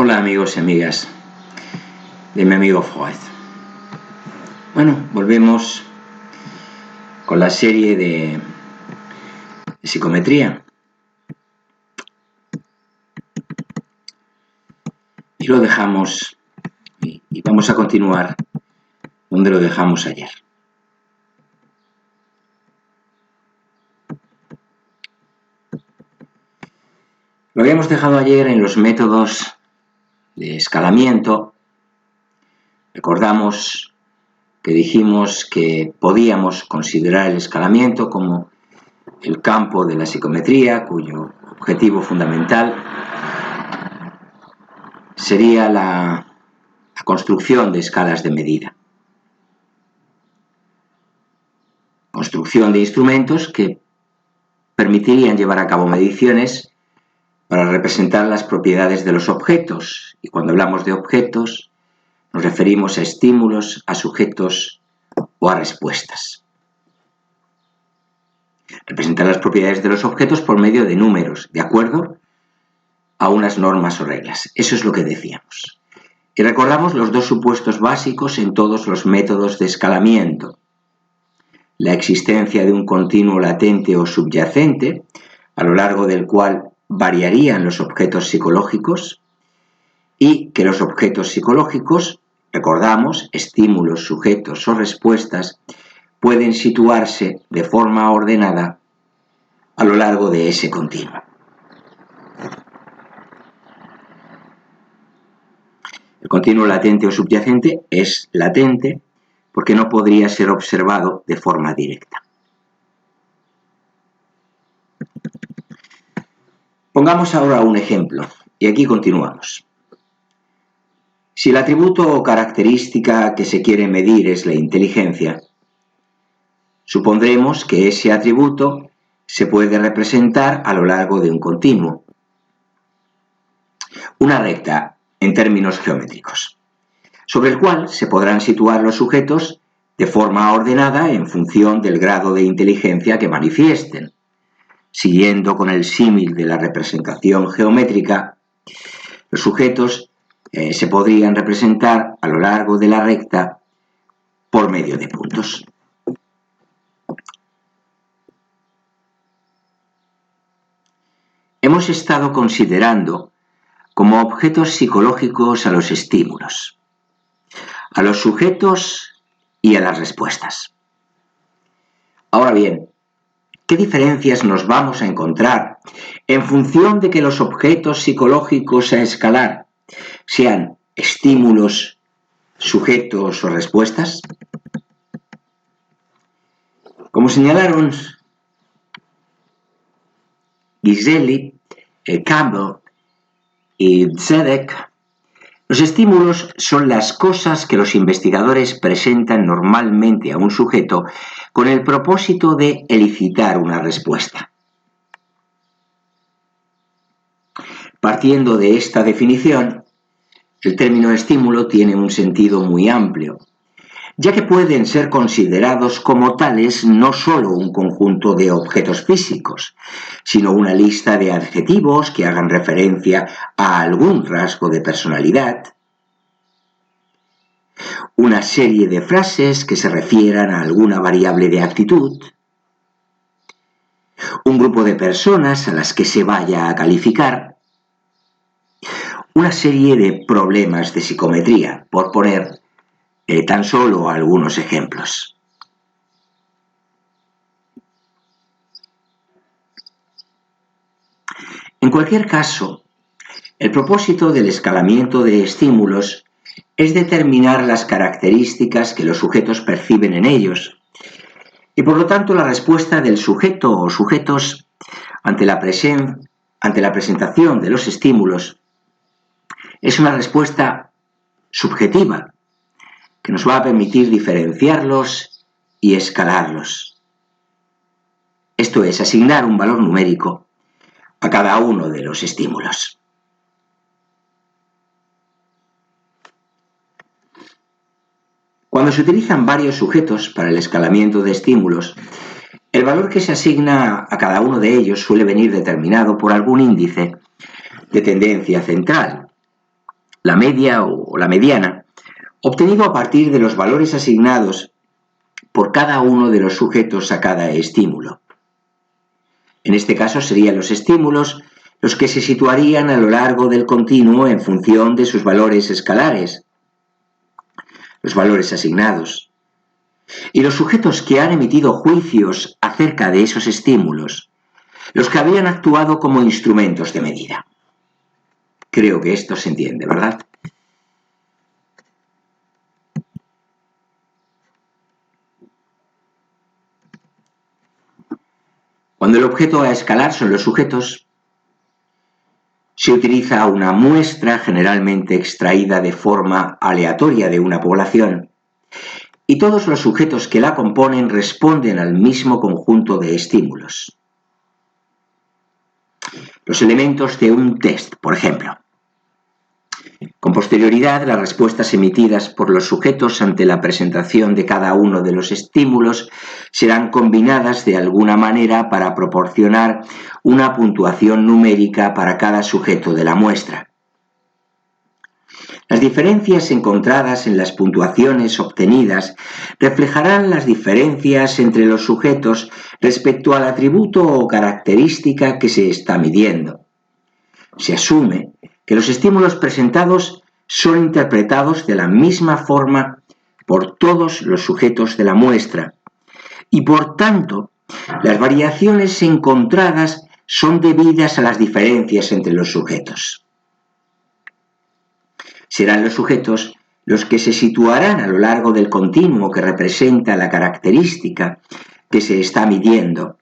Hola amigos y amigas de mi amigo Freud. Bueno, volvemos con la serie de psicometría. Y lo dejamos, y vamos a continuar donde lo dejamos ayer. Lo habíamos dejado ayer en los métodos de escalamiento. Recordamos que dijimos que podíamos considerar el escalamiento como el campo de la psicometría, cuyo objetivo fundamental sería la construcción de escalas de medida. Construcción de instrumentos que permitirían llevar a cabo mediciones para representar las propiedades de los objetos. Y cuando hablamos de objetos, nos referimos a estímulos, a sujetos o a respuestas. Representar las propiedades de los objetos por medio de números, de acuerdo a unas normas o reglas. Eso es lo que decíamos. Y recordamos los dos supuestos básicos en todos los métodos de escalamiento. La existencia de un continuo latente o subyacente, a lo largo del cual variarían los objetos psicológicos, y que los objetos psicológicos, recordamos, estímulos, sujetos o respuestas, pueden situarse de forma ordenada a lo largo de ese continuo. El continuo latente o subyacente es latente porque no podría ser observado de forma directa. Pongamos ahora un ejemplo, y aquí continuamos. Si el atributo o característica que se quiere medir es la inteligencia, supondremos que ese atributo se puede representar a lo largo de un continuo, una recta en términos geométricos, sobre el cual se podrán situar los sujetos de forma ordenada en función del grado de inteligencia que manifiesten. Siguiendo con el símil de la representación geométrica, los sujetos se podrían representar a lo largo de la recta por medio de puntos. Hemos estado considerando como objetos psicológicos a los estímulos, a los sujetos y a las respuestas. Ahora bien, ¿qué diferencias nos vamos a encontrar en función de que los objetos psicológicos a escalar sean estímulos, sujetos o respuestas? Como señalaron Giselli, Campbell y Zedek, los estímulos son las cosas que los investigadores presentan normalmente a un sujeto con el propósito de elicitar una respuesta. Partiendo de esta definición, el término estímulo tiene un sentido muy amplio, ya que pueden ser considerados como tales no solo un conjunto de objetos físicos, sino una lista de adjetivos que hagan referencia a algún rasgo de personalidad, una serie de frases que se refieran a alguna variable de actitud, un grupo de personas a las que se vaya a calificar, una serie de problemas de psicometría, por poner tan solo algunos ejemplos. En cualquier caso, el propósito del escalamiento de estímulos es determinar las características que los sujetos perciben en ellos, y por lo tanto la respuesta del sujeto o sujetos ante la presentación de los estímulos es una respuesta subjetiva, que nos va a permitir diferenciarlos y escalarlos. Esto es, asignar un valor numérico a cada uno de los estímulos. Cuando se utilizan varios sujetos para el escalamiento de estímulos, el valor que se asigna a cada uno de ellos suele venir determinado por algún índice de tendencia central, la media o la mediana, obtenido a partir de los valores asignados por cada uno de los sujetos a cada estímulo. En este caso serían los estímulos los que se situarían a lo largo del continuo en función de sus valores escalares, los valores asignados. Y los sujetos que han emitido juicios acerca de esos estímulos, los que habían actuado como instrumentos de medida. Creo que esto se entiende, ¿verdad? Cuando el objeto a escalar son los sujetos, se utiliza una muestra generalmente extraída de forma aleatoria de una población, y todos los sujetos que la componen responden al mismo conjunto de estímulos. Los elementos de un test, por ejemplo. Con posterioridad, las respuestas emitidas por los sujetos ante la presentación de cada uno de los estímulos serán combinadas de alguna manera para proporcionar una puntuación numérica para cada sujeto de la muestra. Las diferencias encontradas en las puntuaciones obtenidas reflejarán las diferencias entre los sujetos respecto al atributo o característica que se está midiendo. Se asume que los estímulos presentados son interpretados de la misma forma por todos los sujetos de la muestra y, por tanto, las variaciones encontradas son debidas a las diferencias entre los sujetos. Serán los sujetos los que se situarán a lo largo del continuo que representa la característica que se está midiendo,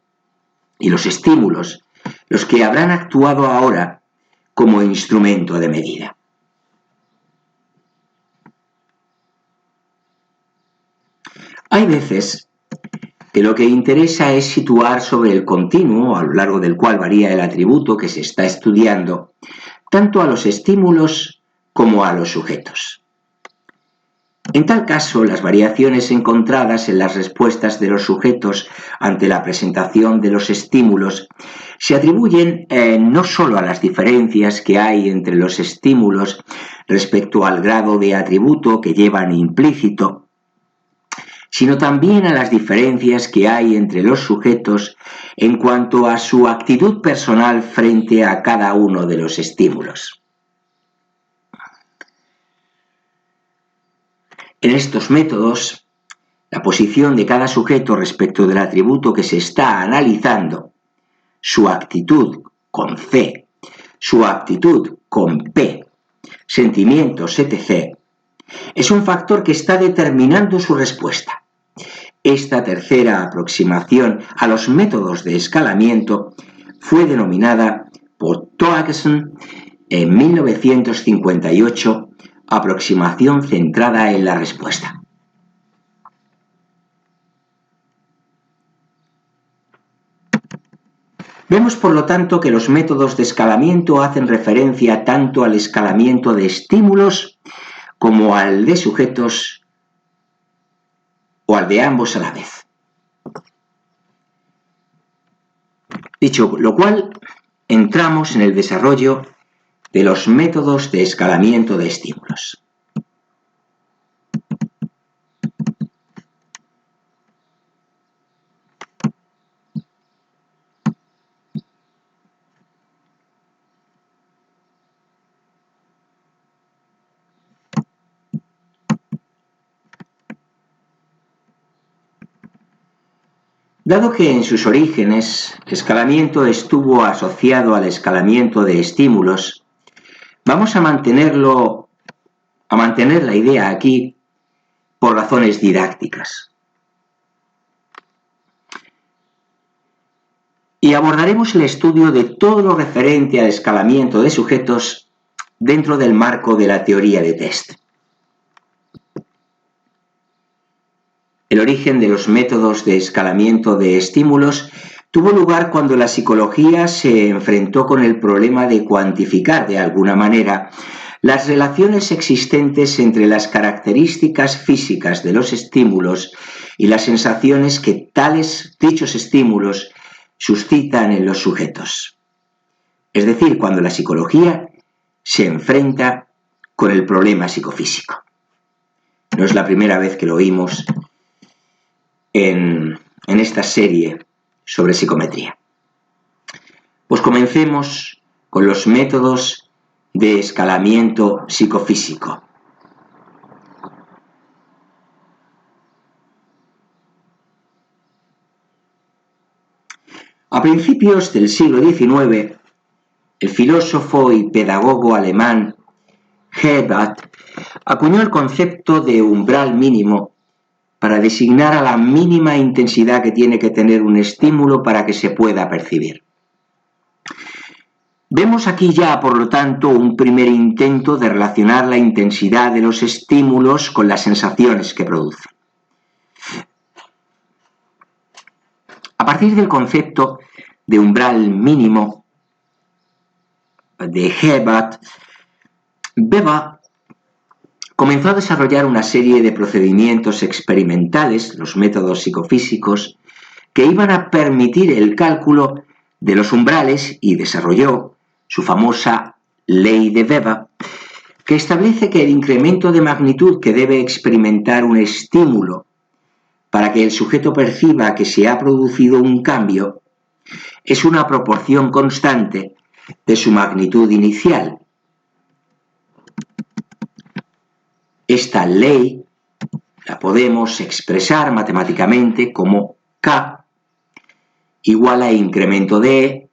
y los estímulos los que habrán actuado ahora como instrumento de medida. Hay veces que lo que interesa es situar sobre el continuo a lo largo del cual varía el atributo que se está estudiando, tanto a los estímulos como a los sujetos. En tal caso, las variaciones encontradas en las respuestas de los sujetos ante la presentación de los estímulos se atribuyen no solo a las diferencias que hay entre los estímulos respecto al grado de atributo que llevan implícito, sino también a las diferencias que hay entre los sujetos en cuanto a su actitud personal frente a cada uno de los estímulos. En estos métodos, la posición de cada sujeto respecto del atributo que se está analizando, su actitud con C, su actitud con P, sentimientos, etc., es un factor que está determinando su respuesta. Esta tercera aproximación a los métodos de escalamiento fue denominada por Toakeson en 1958 aproximación centrada en la respuesta. Vemos, por lo tanto, que los métodos de escalamiento hacen referencia tanto al escalamiento de estímulos como al de sujetos o al de ambos a la vez. Dicho lo cual, entramos en el desarrollo de los métodos de escalamiento de estímulos. Dado que en sus orígenes el escalamiento estuvo asociado al escalamiento de estímulos, vamos a mantener la idea aquí por razones didácticas. Y abordaremos el estudio de todo lo referente al escalamiento de sujetos dentro del marco de la teoría de test. El origen de los métodos de escalamiento de estímulos tuvo lugar cuando la psicología se enfrentó con el problema de cuantificar de alguna manera las relaciones existentes entre las características físicas de los estímulos y las sensaciones que dichos estímulos suscitan en los sujetos. Es decir, cuando la psicología se enfrenta con el problema psicofísico. No es la primera vez que lo oímos en esta serie sobre psicometría. Pues comencemos con los métodos de escalamiento psicofísico. A principios del siglo XIX, el filósofo y pedagogo alemán Herbart acuñó el concepto de umbral mínimo para designar a la mínima intensidad que tiene que tener un estímulo para que se pueda percibir. Vemos aquí ya, por lo tanto, un primer intento de relacionar la intensidad de los estímulos con las sensaciones que producen. A partir del concepto de umbral mínimo de Herbart, Weber comenzó a desarrollar una serie de procedimientos experimentales, los métodos psicofísicos, que iban a permitir el cálculo de los umbrales y desarrolló su famosa ley de Weber, que establece que el incremento de magnitud que debe experimentar un estímulo para que el sujeto perciba que se ha producido un cambio es una proporción constante de su magnitud inicial. Esta ley la podemos expresar matemáticamente como K igual a incremento de E,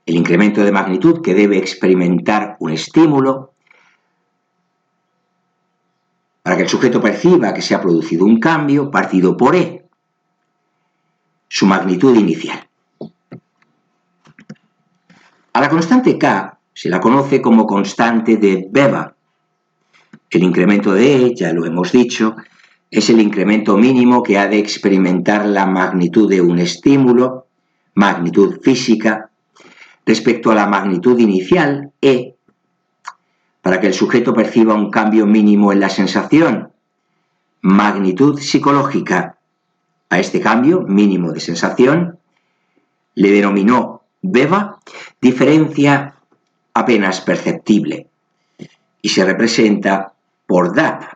el incremento de magnitud que debe experimentar un estímulo para que el sujeto perciba que se ha producido un cambio, partido por E, su magnitud inicial. A la constante K se la conoce como constante de Weber. El incremento de E, ya lo hemos dicho, es el incremento mínimo que ha de experimentar la magnitud de un estímulo, magnitud física, respecto a la magnitud inicial, E, para que el sujeto perciba un cambio mínimo en la sensación, magnitud psicológica. A este cambio mínimo de sensación le denominó Weber diferencia apenas perceptible y se representa por DAP,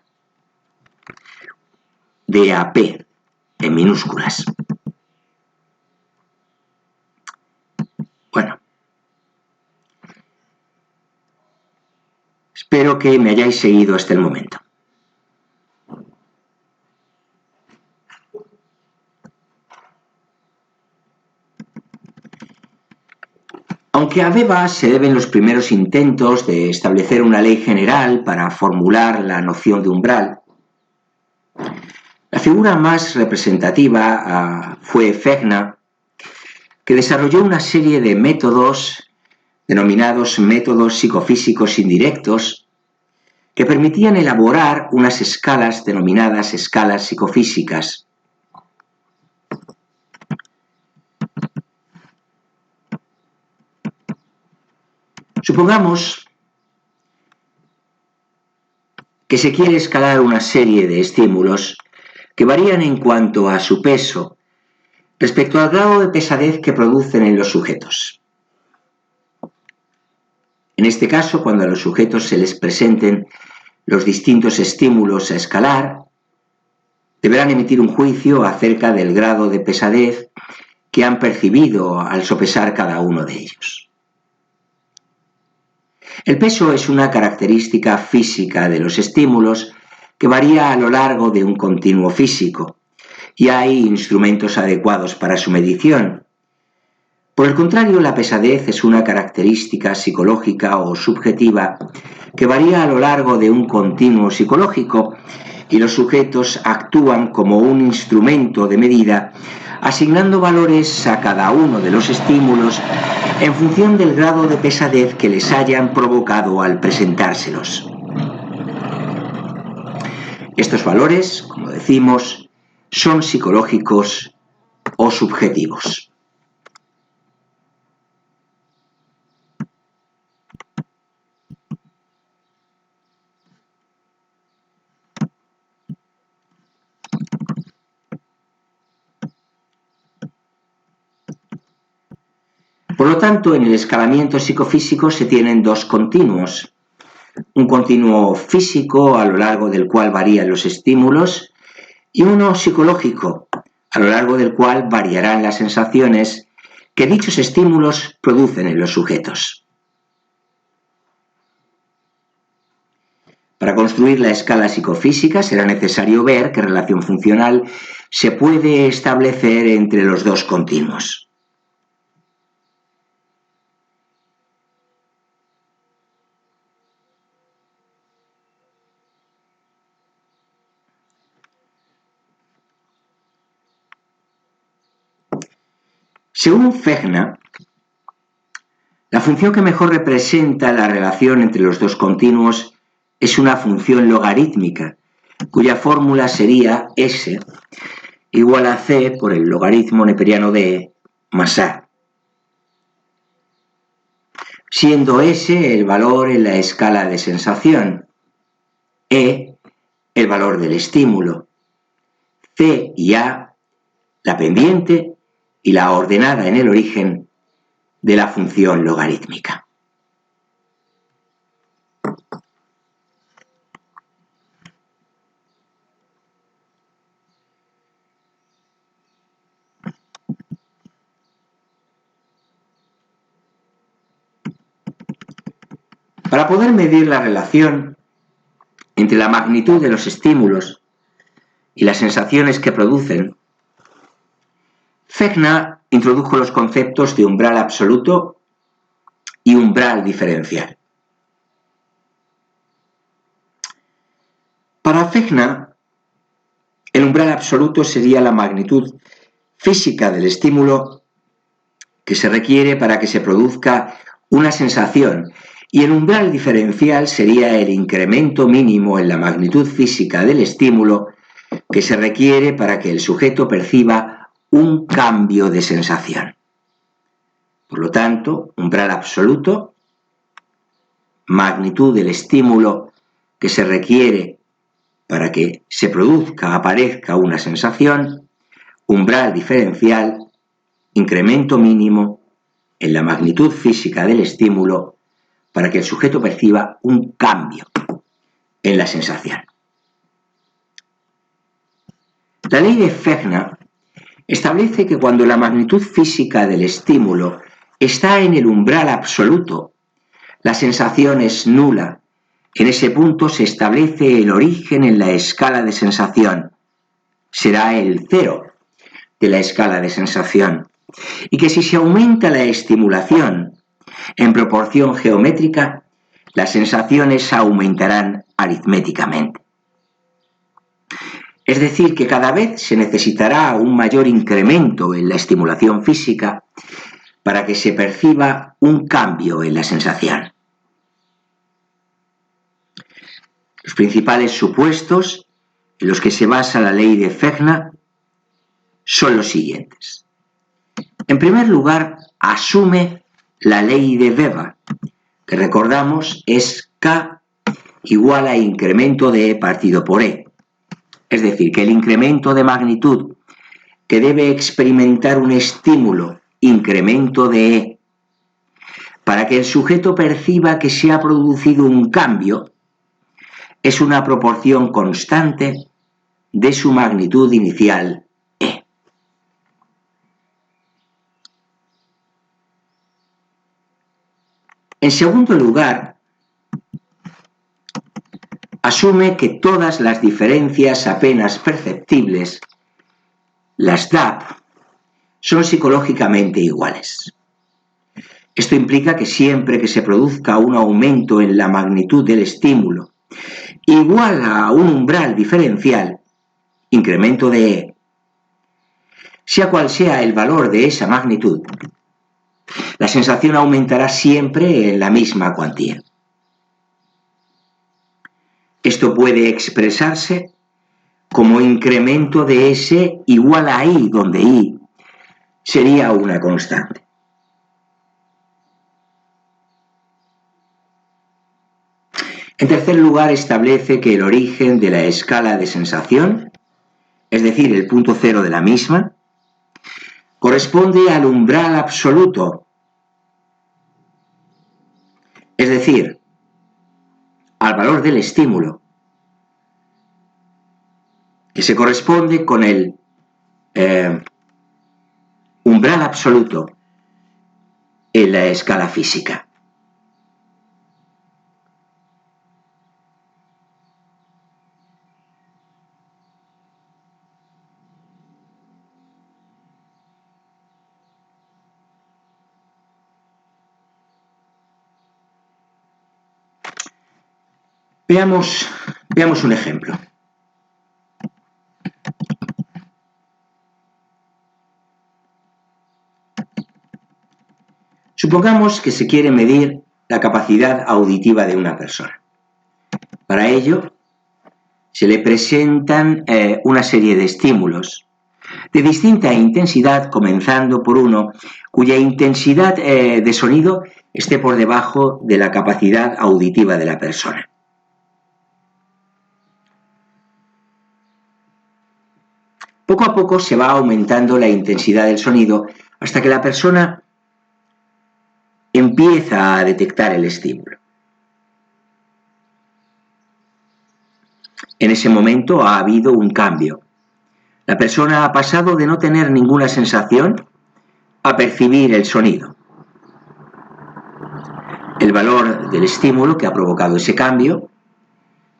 DAP en minúsculas. Bueno, espero que me hayáis seguido hasta el momento. Aunque a Weber se deben los primeros intentos de establecer una ley general para formular la noción de umbral, la figura más representativa fue Fechner, que desarrolló una serie de métodos denominados métodos psicofísicos indirectos que permitían elaborar unas escalas denominadas escalas psicofísicas. Supongamos que se quiere escalar una serie de estímulos que varían en cuanto a su peso respecto al grado de pesadez que producen en los sujetos. En este caso, cuando a los sujetos se les presenten los distintos estímulos a escalar, deberán emitir un juicio acerca del grado de pesadez que han percibido al sopesar cada uno de ellos. El peso es una característica física de los estímulos que varía a lo largo de un continuo físico, y hay instrumentos adecuados para su medición. Por el contrario, la pesadez es una característica psicológica o subjetiva que varía a lo largo de un continuo psicológico y los sujetos actúan como un instrumento de medida, asignando valores a cada uno de los estímulos en función del grado de pesadez que les hayan provocado al presentárselos. Estos valores, como decimos, son psicológicos o subjetivos. Por lo tanto, en el escalamiento psicofísico se tienen dos continuos, un continuo físico a lo largo del cual varían los estímulos y uno psicológico a lo largo del cual variarán las sensaciones que dichos estímulos producen en los sujetos. Para construir la escala psicofísica será necesario ver qué relación funcional se puede establecer entre los dos continuos. Según Fechner, la función que mejor representa la relación entre los dos continuos es una función logarítmica, cuya fórmula sería S igual a C por el logaritmo neperiano de E más A, siendo S el valor en la escala de sensación, E el valor del estímulo, C y A la pendiente y la ordenada en el origen de la función logarítmica. Para poder medir la relación entre la magnitud de los estímulos y las sensaciones que producen, Fechner introdujo los conceptos de umbral absoluto y umbral diferencial. Para Fechner, el umbral absoluto sería la magnitud física del estímulo que se requiere para que se produzca una sensación, y el umbral diferencial sería el incremento mínimo en la magnitud física del estímulo que se requiere para que el sujeto perciba un cambio de sensación. Por lo tanto, umbral absoluto, magnitud del estímulo que se requiere para que se produzca, aparezca una sensación, umbral diferencial, incremento mínimo en la magnitud física del estímulo para que el sujeto perciba un cambio en la sensación. La ley de Fechner establece que cuando la magnitud física del estímulo está en el umbral absoluto, la sensación es nula. En ese punto se establece el origen en la escala de sensación. Será el cero de la escala de sensación. Y que si se aumenta la estimulación en proporción geométrica, las sensaciones aumentarán aritméticamente. Es decir, que cada vez se necesitará un mayor incremento en la estimulación física para que se perciba un cambio en la sensación. Los principales supuestos en los que se basa la ley de Fechner son los siguientes. En primer lugar, asume la ley de Weber, que recordamos es K igual a incremento de E partido por E. Es decir, que el incremento de magnitud que debe experimentar un estímulo, incremento de E, para que el sujeto perciba que se ha producido un cambio, es una proporción constante de su magnitud inicial E. En segundo lugar, asume que todas las diferencias apenas perceptibles, las DAP, son psicológicamente iguales. Esto implica que siempre que se produzca un aumento en la magnitud del estímulo igual a un umbral diferencial, incremento de E, sea cual sea el valor de esa magnitud, la sensación aumentará siempre en la misma cuantía. Esto puede expresarse como incremento de S igual a I, donde I sería una constante. En tercer lugar, establece que el origen de la escala de sensación, es decir, el punto cero de la misma, corresponde al umbral absoluto, es decir, al valor del estímulo, que se corresponde con el umbral absoluto en la escala física. Veamos un ejemplo. Supongamos que se quiere medir la capacidad auditiva de una persona. Para ello, se le presentan una serie de estímulos de distinta intensidad, comenzando por uno cuya intensidad de sonido esté por debajo de la capacidad auditiva de la persona. Poco a poco se va aumentando la intensidad del sonido hasta que la persona empieza a detectar el estímulo. En ese momento ha habido un cambio. La persona ha pasado de no tener ninguna sensación a percibir el sonido. El valor del estímulo que ha provocado ese cambio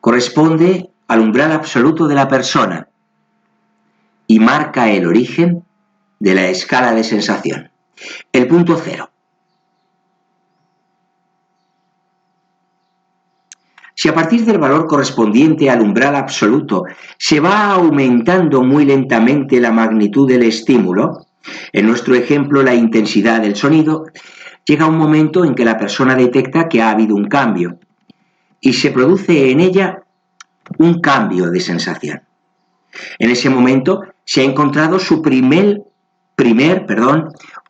corresponde al umbral absoluto de la persona y marca el origen de la escala de sensación, el punto cero. Si a partir del valor correspondiente al umbral absoluto se va aumentando muy lentamente la magnitud del estímulo, en nuestro ejemplo la intensidad del sonido, llega un momento en que la persona detecta que ha habido un cambio y se produce en ella un cambio de sensación. En ese momento se ha encontrado su primer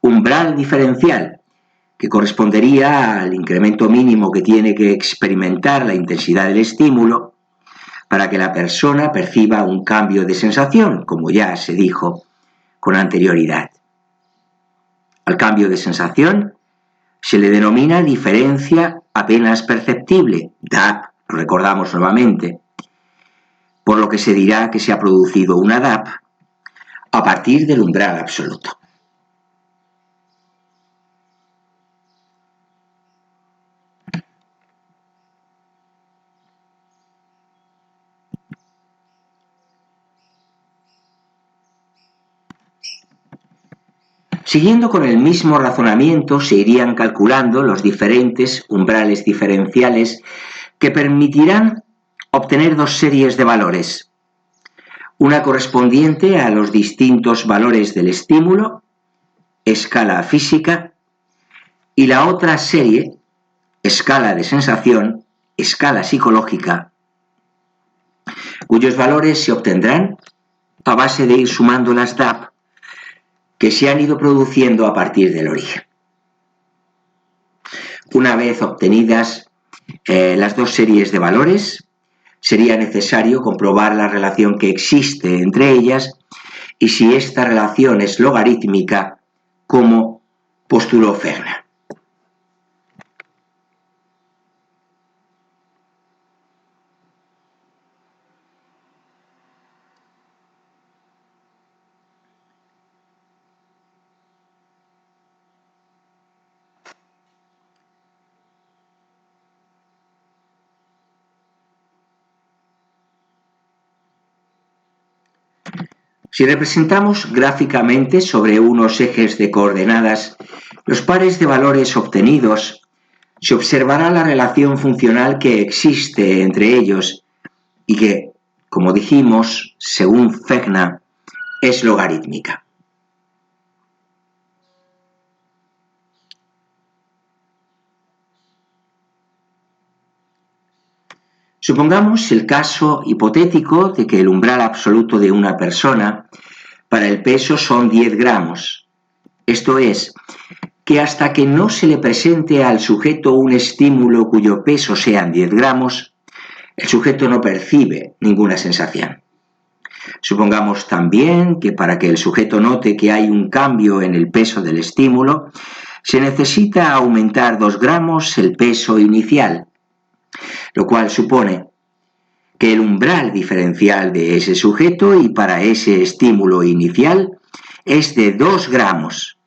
umbral diferencial, que correspondería al incremento mínimo que tiene que experimentar la intensidad del estímulo para que la persona perciba un cambio de sensación, como ya se dijo con anterioridad. Al cambio de sensación se le denomina diferencia apenas perceptible, DAP, lo recordamos nuevamente, por lo que se dirá que se ha producido una DAP a partir del umbral absoluto. Siguiendo con el mismo razonamiento, se irían calculando los diferentes umbrales diferenciales que permitirán obtener dos series de valores, una correspondiente a los distintos valores del estímulo, escala física, y la otra serie, escala de sensación, escala psicológica, cuyos valores se obtendrán a base de ir sumando las DAP que se han ido produciendo a partir del origen. Una vez obtenidas las dos series de valores, sería necesario comprobar la relación que existe entre ellas y si esta relación es logarítmica, como postuló Fechner. Si representamos gráficamente sobre unos ejes de coordenadas los pares de valores obtenidos, se observará la relación funcional que existe entre ellos y que, como dijimos, según Fechner, es logarítmica. Supongamos el caso hipotético de que el umbral absoluto de una persona para el peso son 10 gramos. Esto es, que hasta que no se le presente al sujeto un estímulo cuyo peso sean 10 gramos, el sujeto no percibe ninguna sensación. Supongamos también que para que el sujeto note que hay un cambio en el peso del estímulo, se necesita aumentar 2 gramos el peso inicial. lo cual supone que el umbral diferencial de ese sujeto y para ese estímulo inicial es de 2 gramos.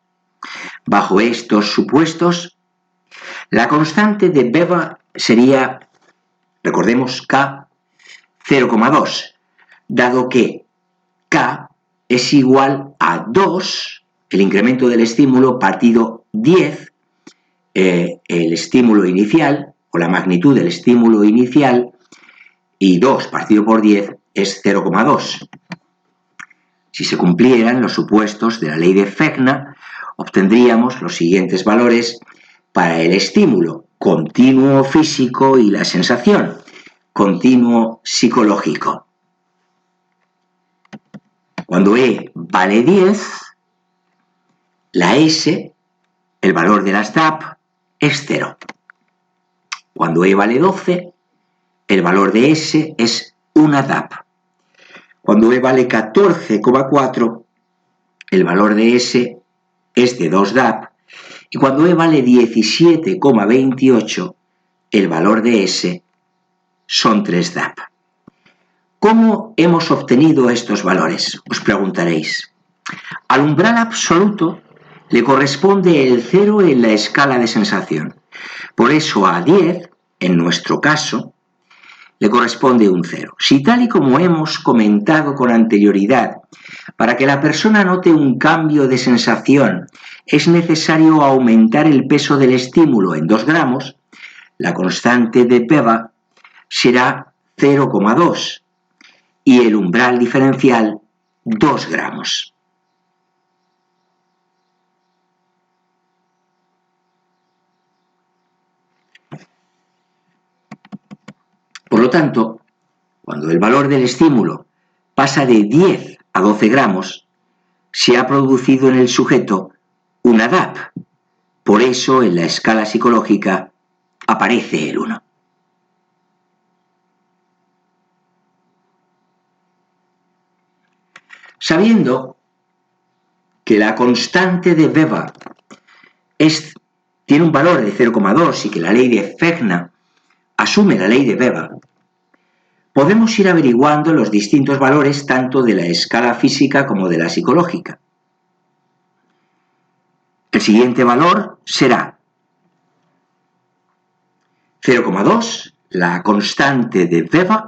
Bajo estos supuestos, la constante de Weber sería, recordemos, K 0,2, dado que K es igual a 2, el incremento del estímulo, partido 10, el estímulo inicial, o la magnitud del estímulo inicial, y 2 partido por 10 es 0,2. Si se cumplieran los supuestos de la ley de Fechner, obtendríamos los siguientes valores para el estímulo continuo físico y la sensación continuo psicológico. Cuando E vale 10, la S, el valor de las DAP, es 0. Cuando E vale 12, el valor de S es 1 DAP. Cuando E vale 14,4, el valor de S es de 2 DAP. Y cuando E vale 17,28, el valor de S son 3 DAP. ¿Cómo hemos obtenido estos valores? Os preguntaréis. Al umbral absoluto le corresponde el 0 en la escala de sensación. Por eso a 10, en nuestro caso, le corresponde un 0. Si tal y como hemos comentado con anterioridad, para que la persona note un cambio de sensación es necesario aumentar el peso del estímulo en 2 gramos, la constante de Weber será 0,2 y el umbral diferencial 2 gramos. Por lo tanto, cuando el valor del estímulo pasa de 10 a 12 gramos, se ha producido en el sujeto una DAP. Por eso, en la escala psicológica aparece el 1. Sabiendo que la constante de Weber tiene un valor de 0,2 y que la ley de Fechner asume la ley de Weber, podemos ir averiguando los distintos valores tanto de la escala física como de la psicológica. El siguiente valor será 0,2, la constante de Weber,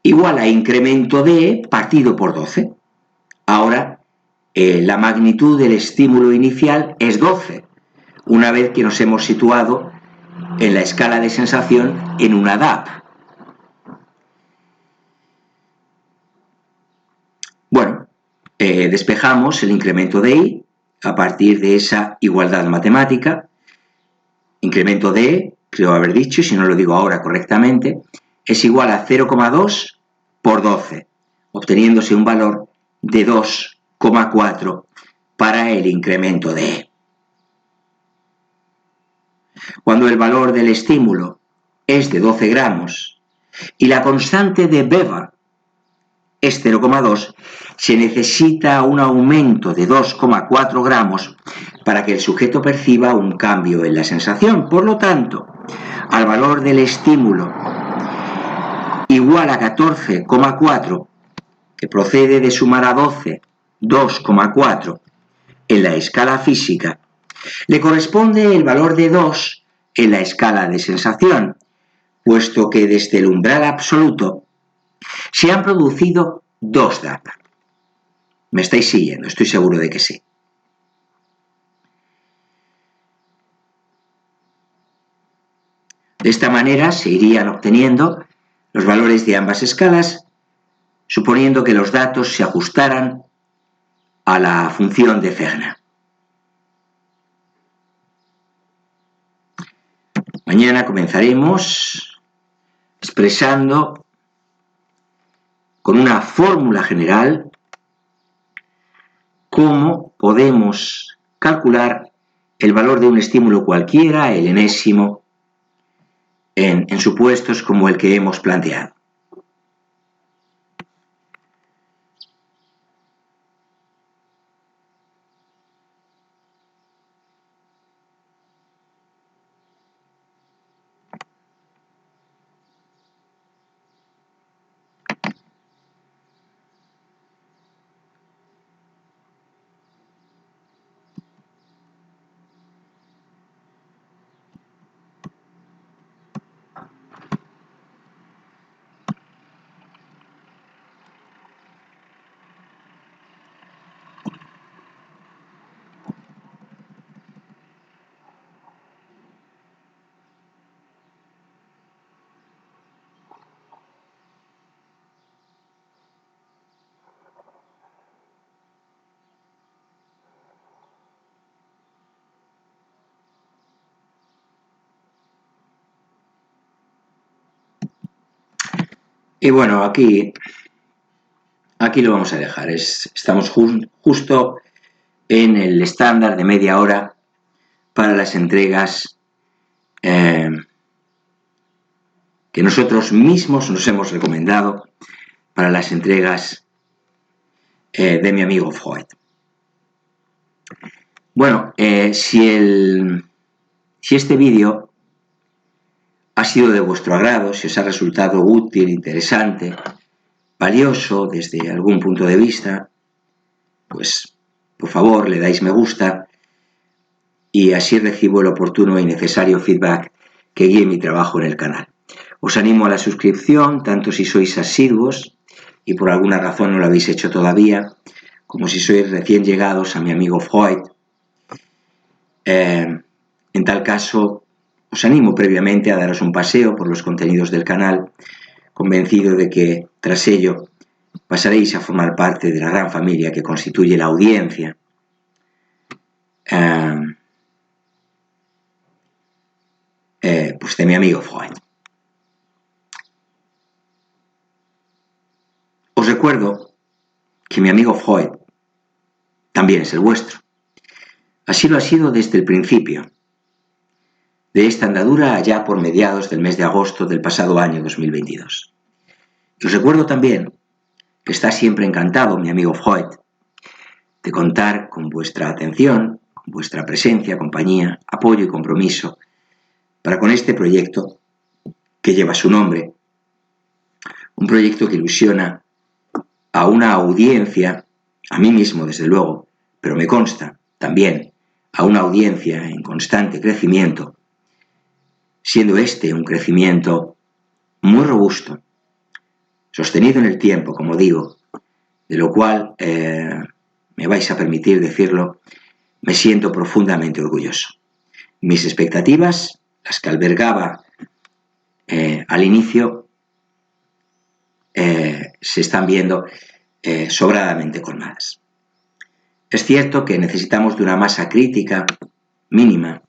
igual a incremento de E partido por 12. Ahora, la magnitud del estímulo inicial es 12, una vez que nos hemos situado en la escala de sensación en una DAP. Bueno, despejamos el incremento de I a partir de esa igualdad matemática. Incremento de E, creo haber dicho, si no lo digo ahora correctamente, es igual a 0,2 por 12, obteniéndose un valor de 2,4 para el incremento de E. Cuando el valor del estímulo es de 12 gramos y la constante de Weber es 0,2, se necesita un aumento de 2,4 gramos para que el sujeto perciba un cambio en la sensación. Por lo tanto, al valor del estímulo igual a 14,4, que procede de sumar a 12, 2,4 en la escala física, le corresponde el valor de 2 en la escala de sensación, puesto que desde el umbral absoluto se han producido 2 DAP. ¿Me estáis siguiendo? Estoy seguro de que sí. De esta manera se irían obteniendo los valores de ambas escalas, suponiendo que los datos se ajustaran a la función de Fechner. Mañana comenzaremos expresando con una fórmula general cómo podemos calcular el valor de un estímulo cualquiera, el enésimo, en supuestos como el que hemos planteado. Y bueno, aquí lo vamos a dejar. Estamos justo en el estándar de media hora para las entregas que nosotros mismos nos hemos recomendado para las entregas de mi amigo Freud. Bueno, si este vídeo ha sido de vuestro agrado, si os ha resultado útil, interesante, valioso desde algún punto de vista, pues por favor le dais me gusta y así recibo el oportuno y necesario feedback que guíe mi trabajo en el canal. Os animo a la suscripción, tanto si sois asiduos y por alguna razón no lo habéis hecho todavía, como si sois recién llegados a mi amigo Freud. En tal caso, os animo previamente a daros un paseo por los contenidos del canal, convencido de que, tras ello, pasaréis a formar parte de la gran familia que constituye la audiencia. Pues de mi amigo Freud. Os recuerdo que mi amigo Freud también es el vuestro. Así lo ha sido desde el principio de esta andadura allá por mediados del mes de agosto del pasado año 2022. Y os recuerdo también que está siempre encantado mi amigo Freud de contar con vuestra atención, con vuestra presencia, compañía, apoyo y compromiso para con este proyecto que lleva su nombre, un proyecto que ilusiona a una audiencia, a mí mismo desde luego, pero me consta también a una audiencia en constante crecimiento, siendo este un crecimiento muy robusto, sostenido en el tiempo, como digo, de lo cual, me vais a permitir decirlo, me siento profundamente orgulloso. Mis expectativas, las que albergaba al inicio, se están viendo sobradamente colmadas. Es cierto que necesitamos de una masa crítica mínima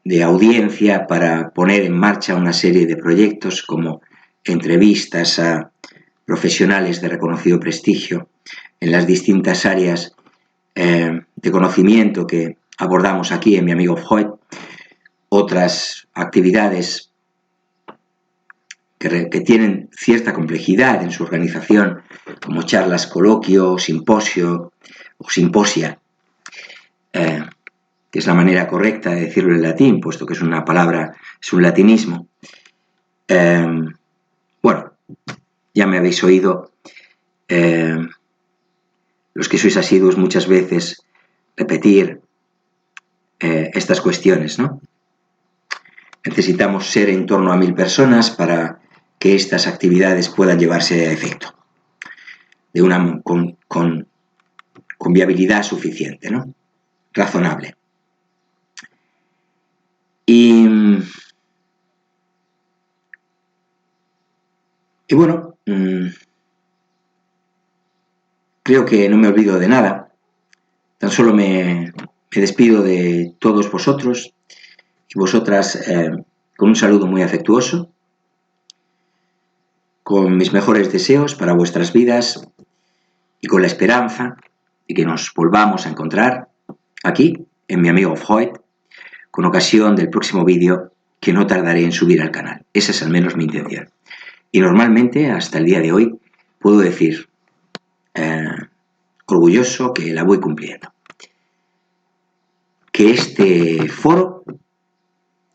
de audiencia para poner en marcha una serie de proyectos como entrevistas a profesionales de reconocido prestigio en las distintas áreas de conocimiento que abordamos aquí en mi amigo Freud, otras actividades que tienen cierta complejidad en su organización, como charlas, coloquio, simposio o simposia, que es la manera correcta de decirlo en latín, puesto que es una palabra, es un latinismo. Bueno, ya me habéis oído, los que sois asiduos muchas veces, repetir estas cuestiones, ¿no? Necesitamos ser en torno a 1000 personas para que estas actividades puedan llevarse a efecto, con viabilidad suficiente, ¿no? Razonable. Y bueno, creo que no me olvido de nada, tan solo me despido de todos vosotros y vosotras con un saludo muy afectuoso, con mis mejores deseos para vuestras vidas y con la esperanza de que nos volvamos a encontrar aquí, en mi amigo Freud, con ocasión del próximo vídeo que no tardaré en subir al canal. Esa es al menos mi intención. Y normalmente, hasta el día de hoy, puedo decir, orgulloso, que la voy cumpliendo. Que este foro,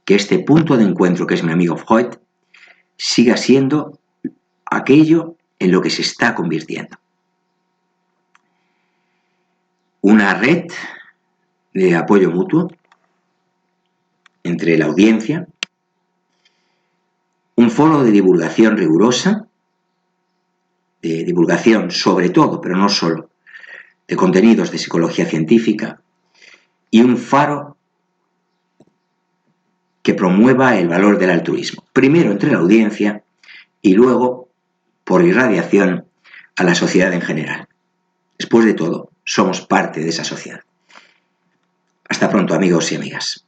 que este punto de encuentro que es mi amigo Freud, siga siendo aquello en lo que se está convirtiendo. Una red de apoyo mutuo entre la audiencia, un foro de divulgación rigurosa, de divulgación sobre todo, pero no solo, de contenidos de psicología científica, y un faro que promueva el valor del altruismo, primero entre la audiencia y luego, por irradiación, a la sociedad en general. Después de todo, somos parte de esa sociedad. Hasta pronto, amigos y amigas.